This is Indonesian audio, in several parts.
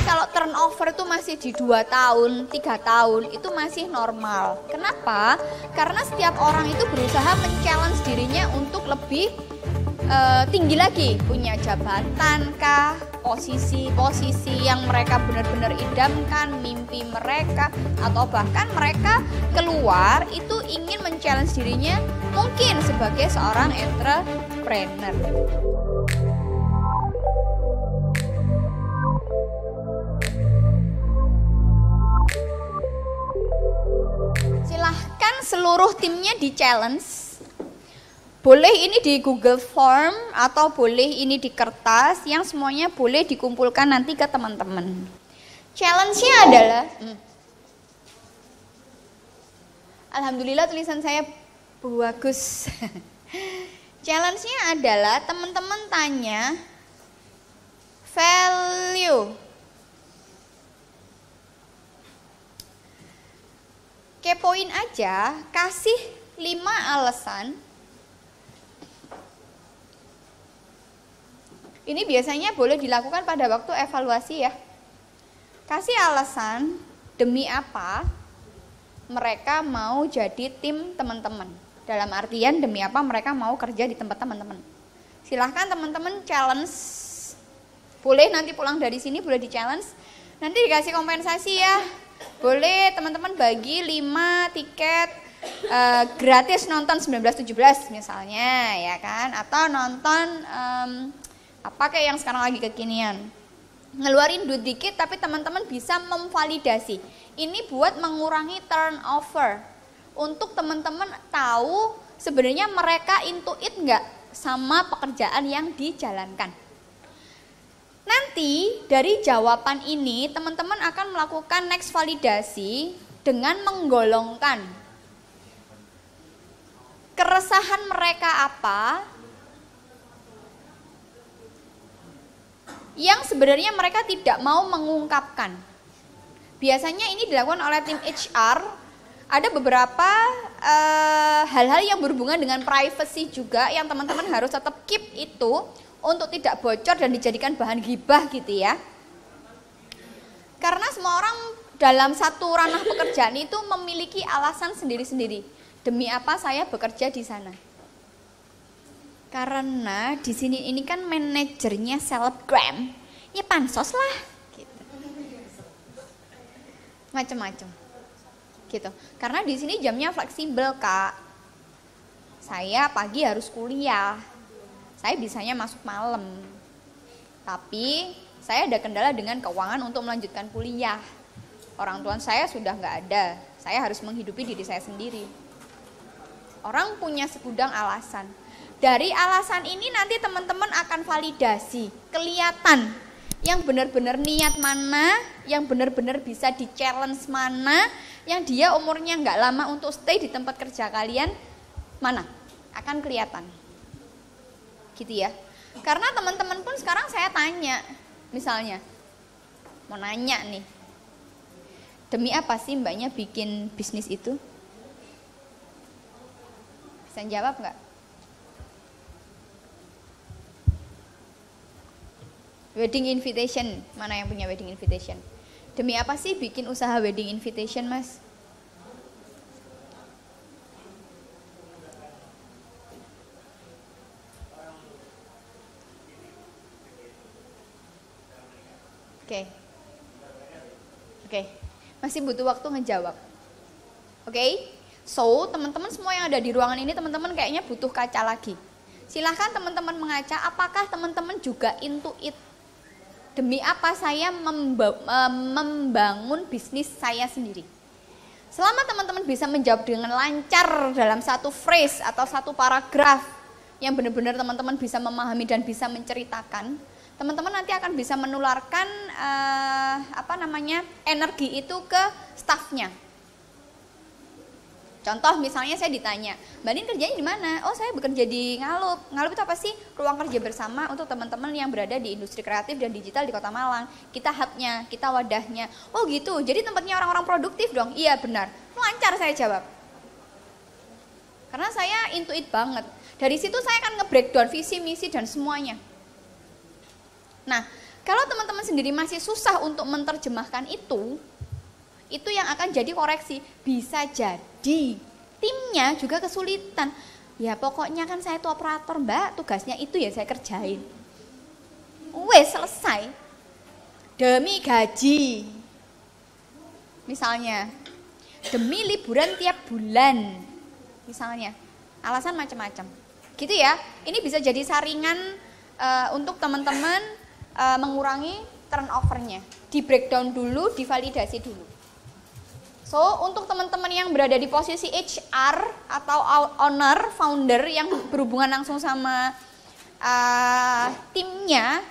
kalau turnover itu masih di 2 tahun, 3 tahun, itu masih normal. Kenapa? Karena setiap orang itu berusaha men-challenge dirinya untuk lebih tinggi lagi, punya jabatan kah, posisi yang mereka benar-benar idamkan, mimpi mereka, atau bahkan mereka keluar itu ingin men-challenge dirinya mungkin sebagai seorang entrepreneur. Silahkan seluruh timnya di-challenge. Boleh ini di Google Form atau boleh ini di kertas, yang semuanya boleh dikumpulkan nanti ke teman-teman. Challenge-nya adalah, alhamdulillah tulisan saya bagus. Challenge-nya adalah teman-teman tanya value. Kepoin aja, kasih 5 alasan. Ini biasanya boleh dilakukan pada waktu evaluasi ya. Kasih alasan demi apa mereka mau jadi tim teman-teman. Dalam artian demi apa mereka mau kerja di tempat teman-teman. Silahkan teman-teman challenge. Boleh nanti pulang dari sini boleh di challenge. Nanti dikasih kompensasi ya. Boleh teman-teman bagi 5 tiket gratis nonton 1917 misalnya ya kan. Atau nonton apa kayak yang sekarang lagi kekinian, ngeluarin duit dikit tapi teman-teman bisa memvalidasi. Ini buat mengurangi turnover, untuk teman-teman tahu sebenarnya mereka into it nggak sama pekerjaan yang dijalankan. Nanti dari jawaban ini teman-teman akan melakukan next validasi dengan menggolongkan keresahan mereka apa yang sebenarnya mereka tidak mau mengungkapkan. Biasanya ini dilakukan oleh tim HR. Ada beberapa hal-hal yang berhubungan dengan privacy juga yang teman-teman harus tetap keep itu untuk tidak bocor dan dijadikan bahan gibah gitu ya. Karena semua orang dalam satu ranah pekerjaan itu memiliki alasan sendiri-sendiri. Demi apa saya bekerja di sana? Karena di sini ini kan manajernya selebgram, ya pansos lah, gitu. Macem-macem, gitu. Karena di sini jamnya fleksibel kak. Saya pagi harus kuliah, saya bisanya masuk malam. Tapi saya ada kendala dengan keuangan untuk melanjutkan kuliah. Orang tua saya sudah nggak ada, saya harus menghidupi diri saya sendiri. Orang punya segudang alasan. Dari alasan ini nanti teman-teman akan validasi, kelihatan yang benar-benar niat mana, yang benar-benar bisa di-challenge mana, yang dia umurnya nggak lama untuk stay di tempat kerja kalian, mana, akan kelihatan. Gitu ya. Karena teman-teman pun sekarang saya tanya, misalnya, mau nanya nih, demi apa sih mbaknya bikin bisnis itu? Bisa jawab nggak? Wedding invitation, mana yang punya wedding invitation? Demi apa sih bikin usaha wedding invitation, Mas? Oke. Masih butuh waktu ngejawab. Oke? So, teman-teman semua yang ada di ruangan ini, teman-teman kayaknya butuh kaca lagi. Silahkan teman-teman mengaca, apakah teman-teman juga into it? Demi apa saya membangun bisnis saya sendiri? Selama teman-teman bisa menjawab dengan lancar dalam satu phrase atau satu paragraf yang benar-benar teman-teman bisa memahami dan bisa menceritakan, teman-teman nanti akan bisa menularkan energi itu ke stafnya. Contoh misalnya saya ditanya, Mbak Nin kerjanya di mana? Oh saya bekerja di Ngalup. Ngalup itu apa sih? Ruang kerja bersama untuk teman-teman yang berada di industri kreatif dan digital di Kota Malang. Kita hubnya, kita wadahnya. Oh gitu, jadi tempatnya orang-orang produktif dong? Iya benar, lancar saya jawab. Karena saya into it banget. Dari situ saya akan nge-breakdown visi, misi dan semuanya. Nah, Kalau teman-teman sendiri masih susah untuk menerjemahkan itu yang akan jadi koreksi. Bisa jadi timnya juga kesulitan. Ya pokoknya kan saya itu operator mbak, tugasnya itu ya saya kerjain. Wes selesai. Demi gaji. Misalnya, demi liburan tiap bulan. Misalnya, alasan macam-macam. Gitu ya, ini bisa jadi saringan untuk teman-teman mengurangi turnover-nya. Di breakdown dulu, divalidasi dulu. So, untuk teman-teman yang berada di posisi HR atau owner, founder yang berhubungan langsung sama timnya,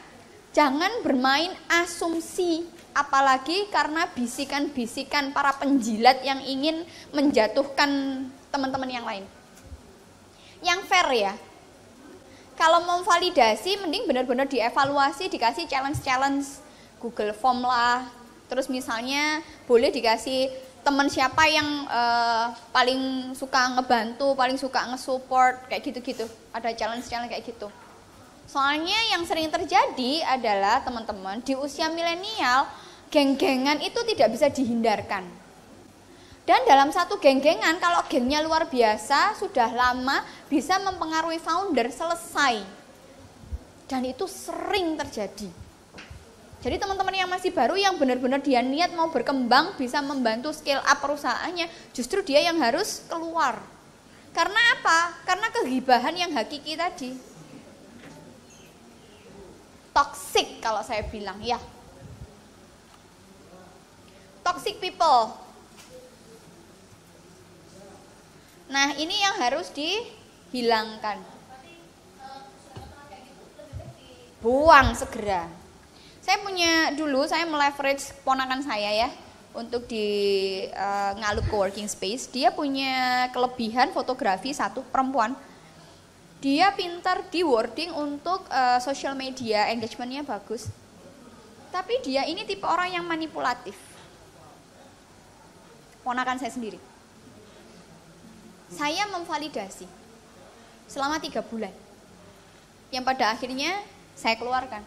jangan bermain asumsi, apalagi karena bisikan-bisikan para penjilat yang ingin menjatuhkan teman-teman yang lain. Yang fair ya. Kalau mau validasi, mending benar-benar dievaluasi, dikasih challenge-challenge Google Form lah. Terus misalnya boleh dikasih teman siapa yang paling suka ngebantu, paling suka nge-support, kayak gitu-gitu. Ada challenge-challenge kayak gitu. Soalnya yang sering terjadi adalah teman-teman di usia milenial, geng-gengan itu tidak bisa dihindarkan. Dan dalam satu geng-gengan, kalau gengnya luar biasa, sudah lama bisa mempengaruhi founder, selesai. Dan itu sering terjadi. Jadi teman-teman yang masih baru, yang benar-benar dia niat mau berkembang, bisa membantu scale up perusahaannya, justru dia yang harus keluar. Karena apa? Karena kegibahan yang hakiki tadi. Toxic kalau saya bilang, ya. Toxic people. Nah, ini yang harus dihilangkan. Buang segera. Saya meleverage ponakan saya ya untuk di Ngaluk Coworking Space. Dia punya kelebihan fotografi, satu, perempuan. Dia pintar di wording untuk social media, engagementnya bagus. Tapi dia ini tipe orang yang manipulatif. Ponakan saya sendiri. Saya memvalidasi selama 3 bulan. Yang pada akhirnya saya keluarkan.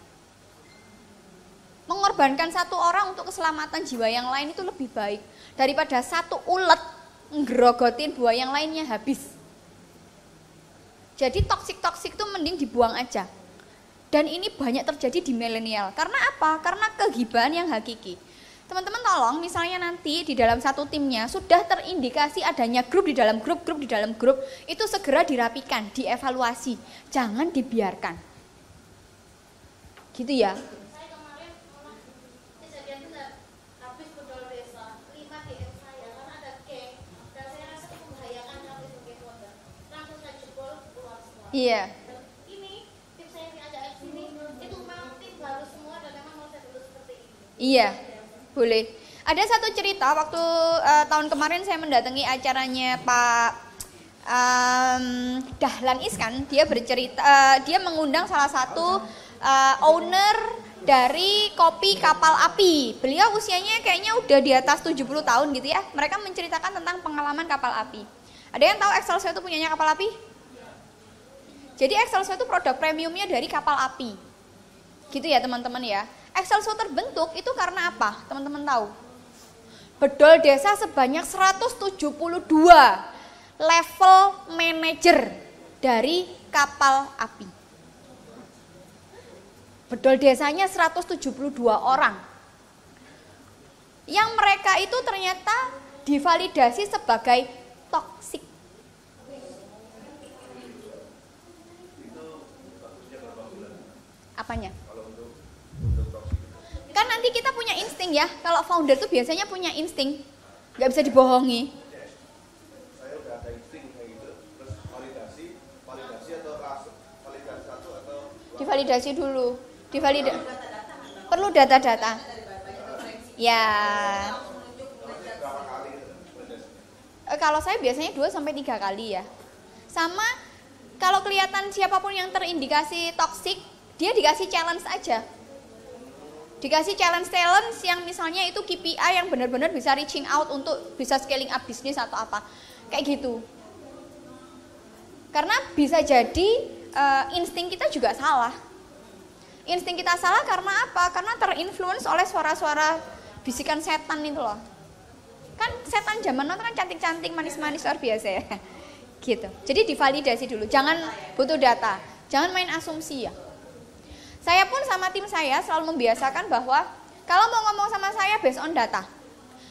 Mengorbankan satu orang untuk keselamatan jiwa yang lain itu lebih baik daripada satu ulet ngerogotin buah yang lainnya habis. Jadi toksik-toksik itu mending dibuang aja. Dan ini banyak terjadi di milenial. Karena apa? Karena kegibahan yang hakiki. Teman-teman tolong misalnya nanti di dalam satu timnya sudah terindikasi adanya grup di dalam grup di dalam grup, itu segera dirapikan, dievaluasi. Jangan dibiarkan. Gitu ya. Iya. Ini tim saya diajak ke sini, itu memang tim baru semua dan memang mau saya dulu seperti ini. Iya, boleh. Ada satu cerita waktu tahun kemarin saya mendatangi acaranya Pak Dahlan Iskan. Dia bercerita, dia mengundang salah satu owner dari kopi kapal api. Beliau usianya kayaknya udah di atas 70 tahun gitu ya. Mereka menceritakan tentang pengalaman kapal api. Ada yang tahu Excelsior itu punyanya kapal api? Jadi Excelsior itu produk premiumnya dari kapal api. Gitu ya teman-teman ya. Excelsior terbentuk itu karena apa? Teman-teman tahu? Bedol desa sebanyak 172 level manajer dari kapal api. Bedol desanya 172 orang. Yang mereka itu ternyata divalidasi sebagai toksik. Apanya? Kan nanti kita punya insting ya. Kalau founder tuh biasanya punya insting, nggak bisa dibohongi. Saya udah ada insting kayak gitu. Terus validasi atau validasi satu atau divalidasi dulu. Perlu data-data. Ya. Kalau saya biasanya 2 sampai 3 kali ya. Sama kalau kelihatan siapapun yang terindikasi toksik, dia dikasih challenge aja. Dikasih challenge yang misalnya itu KPI yang benar-benar bisa reaching out untuk bisa scaling up bisnis atau apa. Kayak gitu. Karena bisa jadi insting kita juga salah. Insting kita salah karena apa? Karena terinfluence oleh suara-suara bisikan setan itu loh. Kan setan zaman now kan cantik-cantik, manis-manis, luar biasa ya. Gitu. Jadi divalidasi dulu, jangan butuh data, jangan main asumsi ya. Saya pun sama tim saya selalu membiasakan bahwa kalau mau ngomong sama saya based on data.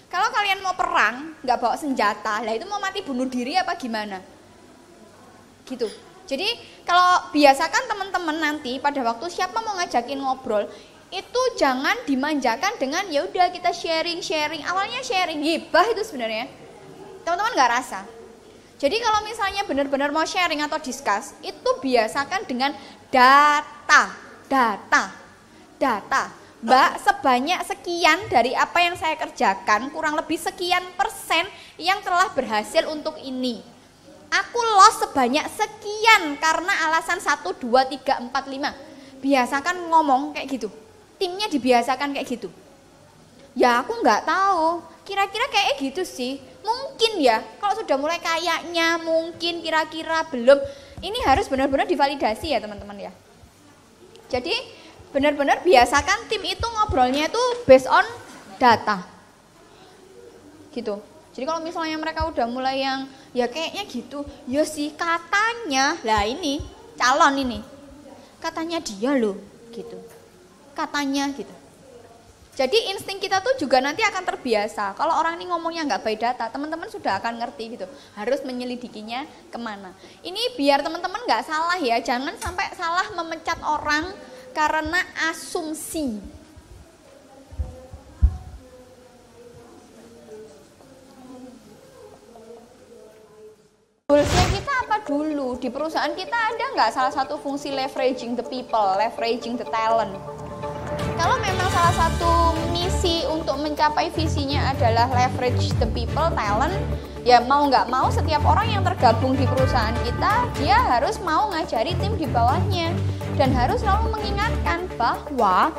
Kalau kalian mau perang, nggak bawa senjata, lah itu mau mati bunuh diri apa gimana? Gitu. Jadi kalau biasakan teman-teman nanti pada waktu siapa mau ngajakin ngobrol, itu jangan dimanjakan dengan ya udah kita sharing. Awalnya sharing, hibah itu sebenarnya. Teman-teman nggak rasa. Jadi kalau misalnya benar-benar mau sharing atau discuss, itu biasakan dengan data. Mbak, sebanyak sekian dari apa yang saya kerjakan, kurang lebih sekian persen yang telah berhasil untuk ini. Aku loss sebanyak sekian karena alasan 1, 2, 3, 4, 5. Biasakan ngomong kayak gitu. Timnya dibiasakan kayak gitu. Ya aku nggak tahu, kira-kira kayak gitu sih. Mungkin ya, kalau sudah mulai kayaknya, mungkin kira-kira belum. Ini harus benar-benar divalidasi ya teman-teman ya. Jadi benar-benar biasakan tim itu ngobrolnya itu based on data. Gitu. Jadi kalau misalnya mereka udah mulai yang ya kayaknya gitu, ya sih katanya, lah ini calon ini, katanya dia loh, gitu, katanya gitu. Jadi insting kita tuh juga nanti akan terbiasa. Kalau orang ini ngomongnya nggak by data, teman-teman sudah akan ngerti gitu, harus menyelidikinya kemana. Ini biar teman-teman nggak salah ya, jangan sampai salah memecat orang karena asumsi. Goalsnya kita apa dulu? Di perusahaan kita ada nggak salah satu fungsi leveraging the people, leveraging the talent? Kalau memang salah satu misi untuk mencapai visinya adalah leverage the people, talent, ya mau nggak mau setiap orang yang tergabung di perusahaan kita, dia harus mau ngajari tim di bawahnya. Dan harus selalu mengingatkan bahwa